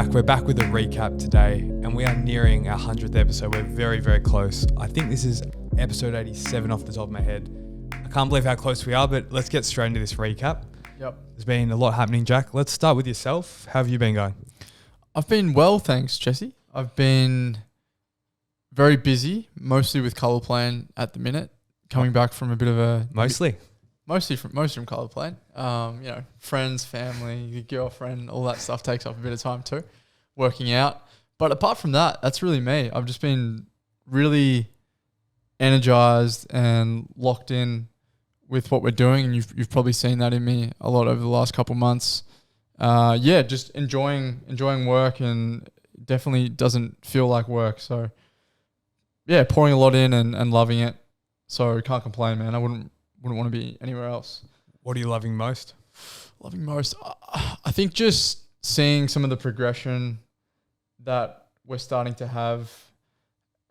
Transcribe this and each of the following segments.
Jack. We're back with a recap today, and we are nearing our 100th episode. We're very, very close. I think this is episode 87 off the top of my head. I can't believe how close we are, but let's get straight into this recap. Yep. There's been a lot happening, Jack. Let's start with yourself. How have you been going? I've been well, thanks, Jesse. I've been very busy, mostly with colour plane at the minute. Coming back from a bit of a... Mostly from colour plane. Friends, family, your girlfriend, all that stuff takes up a bit of time too. Working out. But apart from that, that's really me. I've just been really energized and locked in with what we're doing, and you've probably seen that in me a lot over the last couple of months. Just enjoying work, and definitely doesn't feel like work. So yeah, pouring a lot in and loving it. So can't complain, man. I wouldn't want to be anywhere else. What are you loving most? I think just seeing some of the progression that we're starting to have,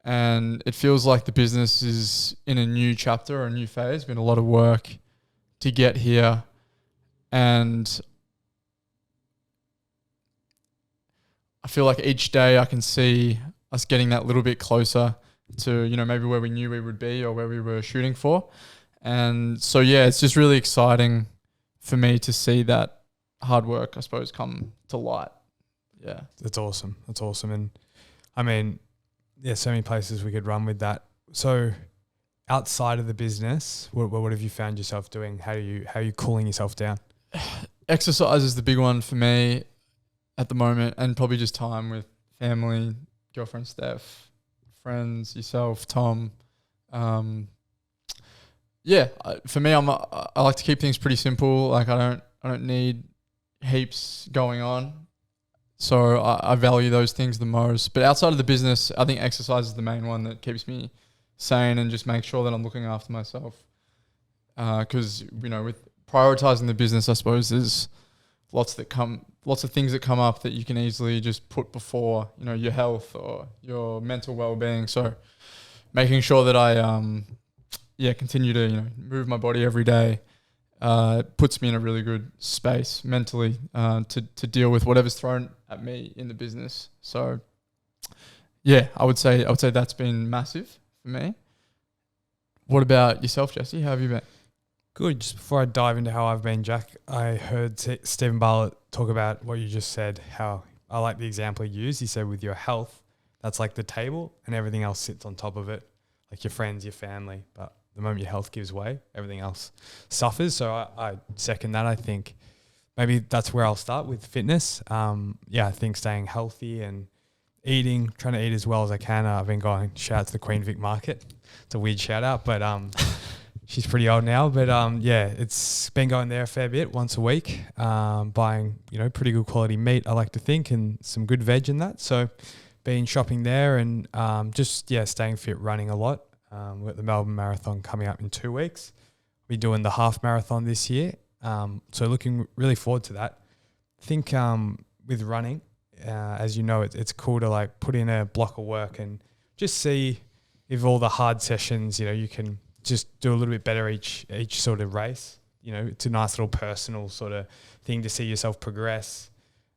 and it feels like the business is in a new chapter or a new phase. Been a lot of work to get here, and I feel like each day I can see us getting that little bit closer to, maybe where we knew we would be or where we were shooting for. And so, yeah, it's just really exciting for me to see that hard work, I suppose, come to light. Yeah. That's awesome. And I mean, so many places we could run with that. So outside of the business, what have you found yourself doing? How are you cooling yourself down? Exercise is the big one for me at the moment, and probably just time with family, girlfriend Steph, friends, yourself, Tom. For me, I like to keep things pretty simple. Like I don't need heaps going on, so I value those things the most. But outside of the business, I think exercise is the main one that keeps me sane and just make sure that I'm looking after myself. Because with prioritizing the business, I suppose there's lots of things that come up that you can easily just put before your health or your mental well-being. So making sure that I continue to move my body every day puts me in a really good space mentally to deal with whatever's thrown at me in the business. So yeah, I would say that's been massive for me. What about yourself, Jesse? How have you been? Good. Just before I dive into how I've been, Jack, I heard Stephen Bartlett talk about what you just said, how I like the example he used. He said with your health, that's like the table and everything else sits on top of it, like your friends, your family. But the moment your health gives way, everything else suffers. So I second that. I think maybe that's where I'll start with fitness. I think staying healthy and trying to eat as well as I can. I've been going, shout out to the Queen Vic Market. It's a weird shout out, but she's pretty old now. But it's been going there a fair bit, once a week, buying, pretty good quality meat, I like to think, and some good veg in that. So been shopping there and staying fit, running a lot. We've got the Melbourne Marathon coming up in 2 weeks. We're doing the half marathon this year. So looking really forward to that. I think with running, as you know, it's cool to like put in a block of work and just see if all the hard sessions, you can just do a little bit better each sort of race. It's a nice little personal sort of thing to see yourself progress.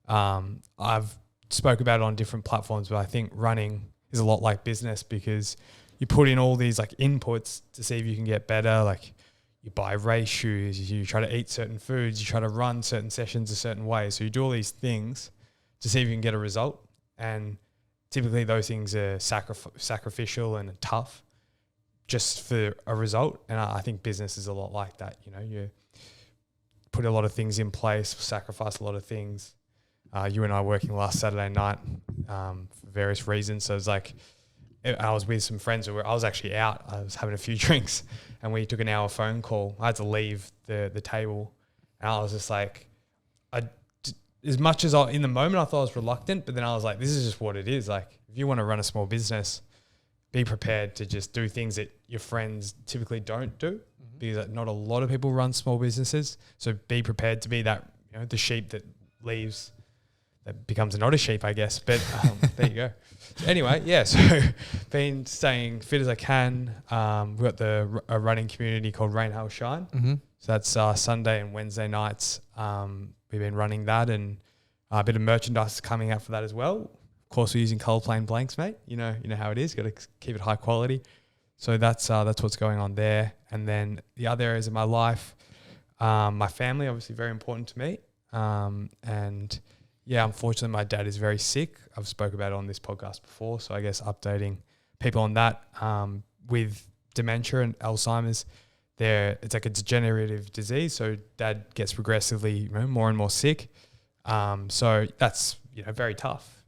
I've spoke about it on different platforms, but I think running is a lot like business because you put in all these like inputs to see if you can get better. Like you buy race shoes, you try to eat certain foods, you try to run certain sessions a certain way. So you do all these things to see if you can get a result. And typically those things are sacrificial and tough just for a result. And I think business is a lot like that. You put a lot of things in place, sacrifice a lot of things. You and I working last Saturday night for various reasons. So it's like, I was with some friends I was actually out. I was having a few drinks and we took an hour phone call. I had to leave the table and I was just like, as much as in the moment I thought I was reluctant, but then I was like, this is just what it is. Like if you want to run a small business, be prepared to just do things that your friends typically don't do because not a lot of people run small businesses. So be prepared to be that, the sheep that leaves, that becomes not a sheep, I guess. But there you go. Anyway, so been staying fit as I can. We've got a running community called Rain, Hail, Shine. Mm-hmm. So that's Sunday and Wednesday nights. We've been running that and A bit of merchandise coming out for that as well. Of course, we're using Colourplane blanks, mate. You know how it is. Got to keep it high quality. So that's what's going on there. And then the other areas of my life, my family, obviously very important to me. And yeah, unfortunately, my dad is very sick. I've spoke about it on this podcast before. So I guess updating people on that, with dementia and Alzheimer's, it's like a degenerative disease. So dad gets progressively more and more sick. So that's, very tough.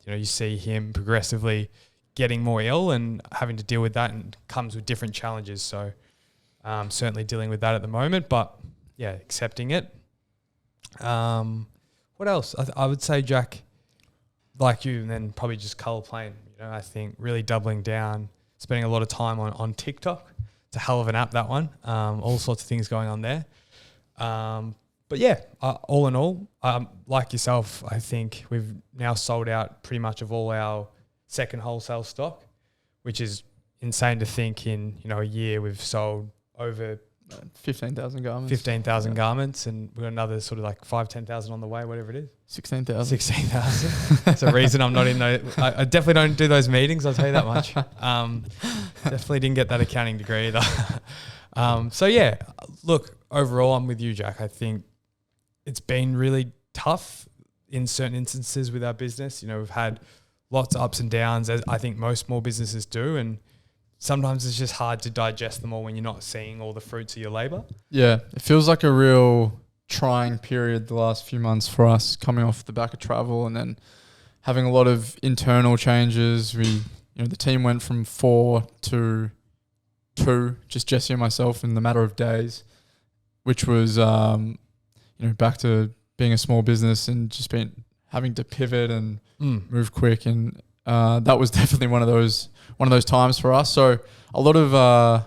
You see him progressively getting more ill and having to deal with that, and comes with different challenges. So certainly dealing with that at the moment, but yeah, accepting it. What else? I would say, Jack, like you, and then probably just Colourplane. I think really doubling down, spending a lot of time on TikTok. It's a hell of an app, that one. All sorts of things going on there. But yeah, all in all, like yourself, I think we've now sold out pretty much of all our second wholesale stock, which is insane to think in, a year we've sold over 15,000 garments. 15,000 garments, and we've got another sort of like 5,000-10,000 on the way, whatever it is. 16,000. 16,000. That's a reason I'm not in those. I definitely don't do those meetings, I'll tell you that much. Definitely didn't get that accounting degree either. So yeah, look, overall, I'm with you, Jack. I think it's been really tough in certain instances with our business. We've had lots of ups and downs, as I think most small businesses do, and sometimes it's just hard to digest them all when you're not seeing all the fruits of your labor. Yeah, it feels like a real trying period the last few months for us, coming off the back of travel and then having a lot of internal changes. The team went from 4 to 2, just Jesse and myself, in the matter of days, which was, back to being a small business and just having to pivot and move quick. And that was definitely one of those times for us. So a lot of, I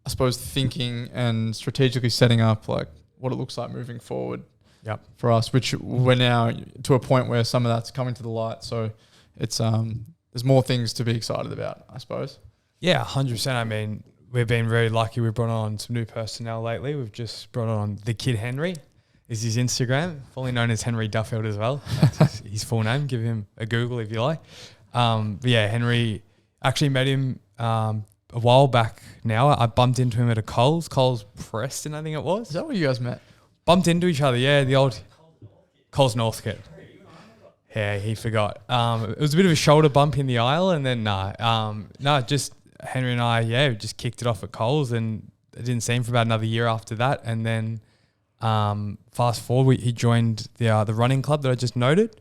suppose, thinking and strategically setting up like what it looks like moving forward. Yep. For us, which we're now to a point where some of that's coming to the light. So it's there's more things to be excited about, I suppose. Yeah, 100%. I mean, we've been very lucky. We've brought on some new personnel lately. We've just brought on the Kid Henry, is his Instagram, fully known as Henry Duffield as well. That's his full name. Give him a Google if you like. But yeah, Henry, actually met him a while back now. I bumped into him at a Coles Preston, I think it was. Is that where you guys met? Bumped into each other, yeah. The old Coles Northcote. Yeah, he forgot. It was a bit of a shoulder bump in the aisle, and then just Henry and I, we just kicked it off at Coles, and it didn't see him for about another year after that. And then fast forward, he joined the running club that I just noted,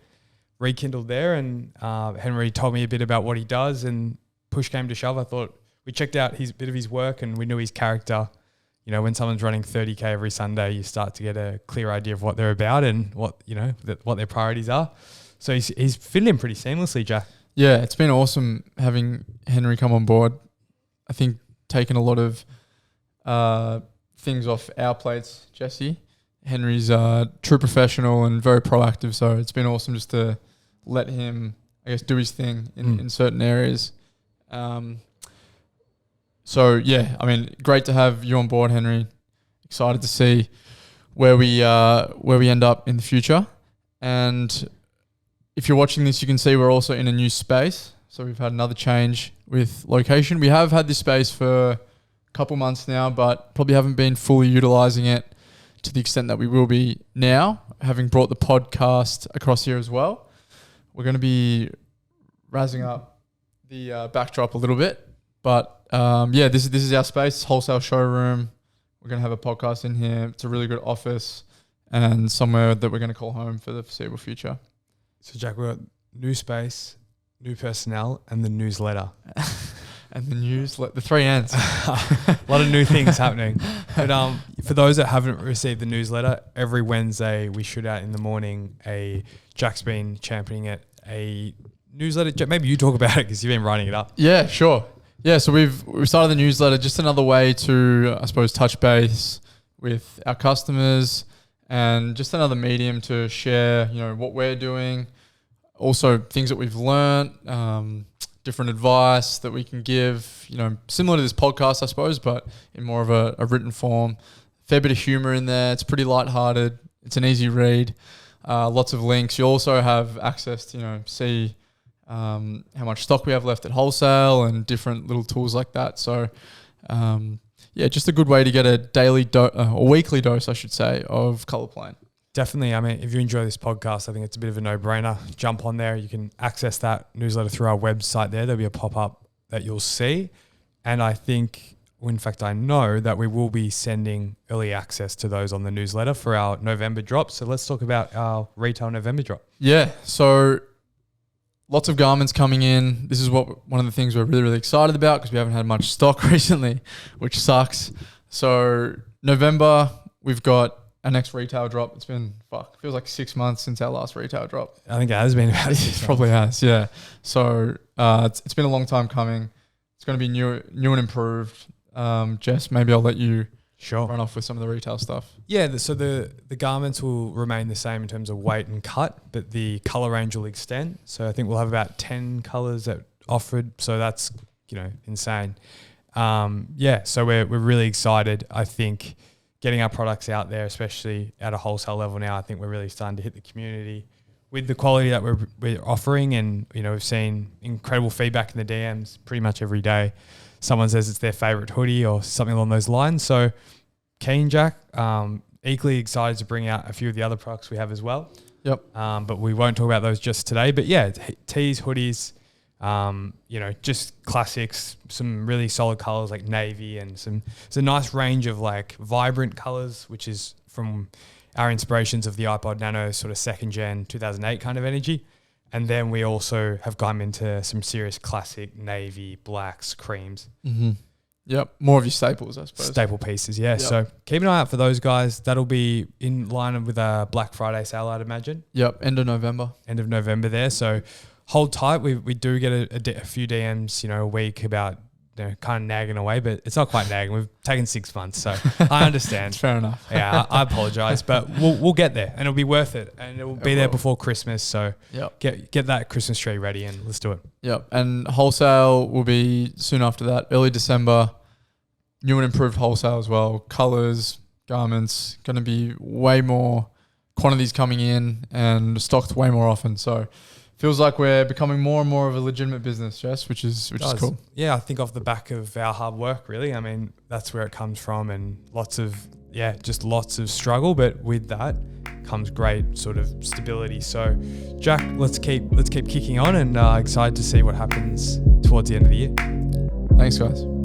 rekindled there, and Henry told me a bit about what he does, and push came to shove. I thought we checked out his bit of his work, and we knew his character. When someone's running 30K every Sunday, you start to get a clear idea of what they're about and what their priorities are. So he's fitting in pretty seamlessly, Jack. Yeah, it's been awesome having Henry come on board. I think taking a lot of things off our plates, Jesse. Henry's a true professional and very proactive, so it's been awesome just to let him, I guess, do his thing in certain areas. So yeah, I mean, great to have you on board, Henry. Excited to see where we end up in the future. And if you're watching this, you can see we're also in a new space. So we've had another change with location. We have had this space for a couple months now, but probably haven't been fully utilizing it to the extent that we will be now, having brought the podcast across here as well. We're going to be razzing up the backdrop a little bit. But this is our space, wholesale showroom. We're going to have a podcast in here. It's a really good office and somewhere that we're going to call home for the foreseeable future. So, Jack, we've got new space, new personnel, and the newsletter. And the newsletter, the 3 N's. A lot of new things happening. But for those that haven't received the newsletter, every Wednesday we shoot out in the morning Jack's been championing it, a newsletter. Maybe you talk about it because you've been writing it up. Yeah, sure. Yeah, so we've started the newsletter, just another way to, I suppose, touch base with our customers and just another medium to share, what we're doing. Also, things that we've learned, different advice that we can give, similar to this podcast, I suppose, but in more of a written form. Fair bit of humor in there. It's pretty lighthearted. It's an easy read. lots of links. You'll also have access to, see how much stock we have left at wholesale and different little tools like that. So, just a good way to get a daily or weekly dose, I should say, of Colour Plane. Definitely. I mean, if you enjoy this podcast, I think it's a bit of a no-brainer. Jump on there. You can access that newsletter through our website there. There'll be a pop-up that you'll see. And I think, in fact, I know that we will be sending early access to those on the newsletter for our November drop. So let's talk about our retail November drop. Yeah. So lots of garments coming in. This is one of the things we're really, really excited about because we haven't had much stock recently, which sucks. So November, we've got our next retail drop. It's been, feels like 6 months since our last retail drop. I think it has been about 6 months. Probably has, yeah. So it's been a long time coming. It's going to be new and improved. Jess, maybe I'll let you run off with some of the retail stuff. Yeah, so the garments will remain the same in terms of weight and cut, but the colour range will extend. So I think we'll have about 10 colours that offered. So that's, insane. So we're really excited. I think getting our products out there, especially at a wholesale level now, I think we're really starting to hit the community with the quality that we're offering. And, we've seen incredible feedback in the DMs pretty much every day. Someone says it's their favourite hoodie or something along those lines. So keen, Jack. Equally excited to bring out a few of the other products we have as well. Yep. But we won't talk about those just today. But yeah, tees, hoodies, just classics, some really solid colors like navy and it's a nice range of like vibrant colors, which is from our inspirations of the iPod Nano sort of second gen 2008 kind of energy. And then we also have gone into some serious classic navy, blacks, creams. Mm-hmm. Yep. More of your staples, I suppose. Staple pieces, yeah. Yep. So keep an eye out for those guys. That'll be in line with a Black Friday sale, I'd imagine. Yep. End of November there. So hold tight. We do get a few DMs, a week about kind of nagging away, but it's not quite nagging. We've taken 6 months, so I understand. Fair enough. Yeah, I apologize, but we'll get there, and it'll be worth it, and it will be there before Christmas. So get that Christmas tree ready, and let's do it. Yep. And wholesale will be soon after that, early December. New and improved wholesale as well. Colors, garments, going to be way more quantities coming in and stocked way more often. So feels like we're becoming more and more of a legitimate business, Jess, which is cool. Yeah, I think off the back of our hard work, really. I mean, that's where it comes from, and lots of struggle, but with that comes great sort of stability. So, Jack, let's keep kicking on, and excited to see what happens towards the end of the year. Thanks, guys.